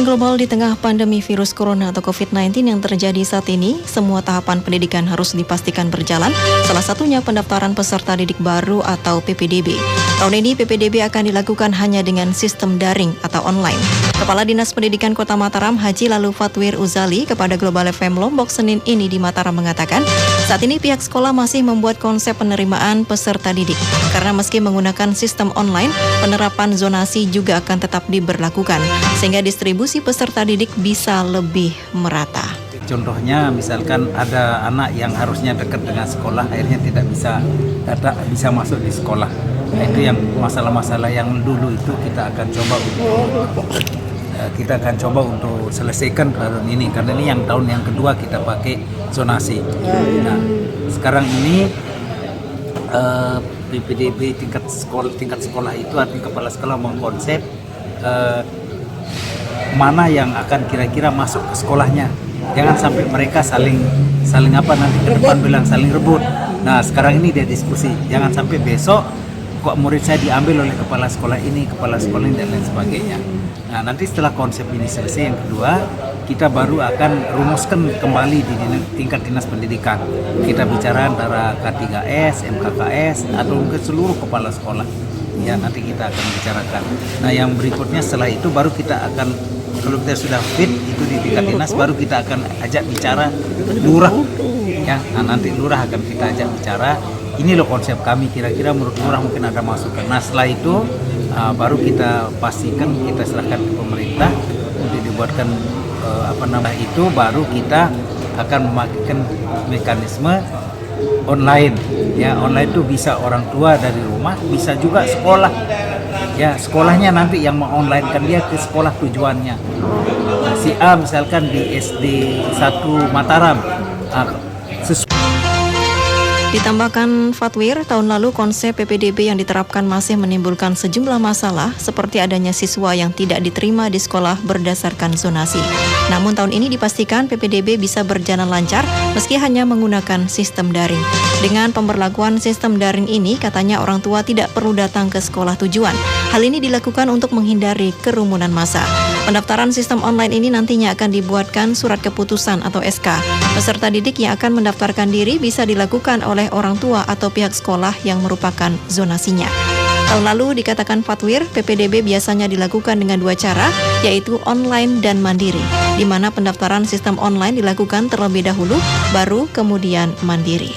Tantangan global di tengah pandemi virus corona atau COVID-19 yang terjadi saat ini, semua tahapan pendidikan harus dipastikan berjalan, salah satunya pendaftaran peserta didik baru atau PPDB. Tahun ini PPDB akan dilakukan hanya dengan sistem daring atau online. Kepala Dinas Pendidikan Kota Mataram, Haji Lalu Fatwir Uzali, kepada Global FM Lombok Senin ini di Mataram mengatakan, saat ini pihak sekolah masih membuat konsep penerimaan peserta didik. Karena meski menggunakan sistem online, penerapan zonasi juga akan tetap diberlakukan, sehingga distribusi peserta didik bisa lebih merata. Contohnya misalkan ada anak yang harusnya dekat dengan sekolah, akhirnya tidak bisa masuk di sekolah. Nah, itu yang masalah-masalah yang dulu itu kita akan coba untuk selesaikan tahun ini, karena ini yang tahun yang kedua kita pakai zonasi. Nah, sekarang ini PPDB tingkat sekolah itu artinya kepala sekolah mengkonsep mana yang akan kira-kira masuk ke sekolahnya. Jangan sampai mereka saling nanti ke depan bilang saling rebut. Nah, sekarang ini dia diskusi. Jangan sampai besok kok murid saya diambil oleh kepala sekolah ini dan lain sebagainya. Nah, nanti setelah konsep ini selesai yang kedua, kita baru akan rumuskan kembali di tingkat dinas pendidikan. Kita bicara antara K3S, MKKS, atau mungkin seluruh kepala sekolah. Ya, nanti kita akan bicarakan. Nah, yang berikutnya setelah itu baru kita akan, kalau kita sudah fit itu di tingkat dinas, baru kita akan ajak bicara lurah. Ya, nah, nanti lurah akan kita ajak bicara. Ini loh konsep kami, kira-kira menurut lurah mungkin ada masukan. Nah, setelah itu baru kita pastikan, kita serahkan ke pemerintah untuk dibuatkan itu, baru kita akan memakai mekanisme online. Ya, online itu bisa orang tua dari rumah, bisa juga sekolah. Ya, sekolahnya nanti yang mengonlinekan dia ke sekolah tujuannya. Nah, si A misalkan di SD 1 Mataram. Ditambahkan Fatwir, tahun lalu konsep PPDB yang diterapkan masih menimbulkan sejumlah masalah seperti adanya siswa yang tidak diterima di sekolah berdasarkan zonasi. Namun tahun ini dipastikan PPDB bisa berjalan lancar meski hanya menggunakan sistem daring. Dengan pemberlakuan sistem daring ini, katanya orang tua tidak perlu datang ke sekolah tujuan. Hal ini dilakukan untuk menghindari kerumunan massa. Pendaftaran sistem online ini nantinya akan dibuatkan surat keputusan atau SK. Peserta didik yang akan mendaftarkan diri bisa dilakukan oleh orang tua atau pihak sekolah yang merupakan zonasinya. Tahun lalu dikatakan Fatwir, PPDB biasanya dilakukan dengan dua cara, yaitu online dan mandiri, di mana pendaftaran sistem online dilakukan terlebih dahulu, baru kemudian mandiri.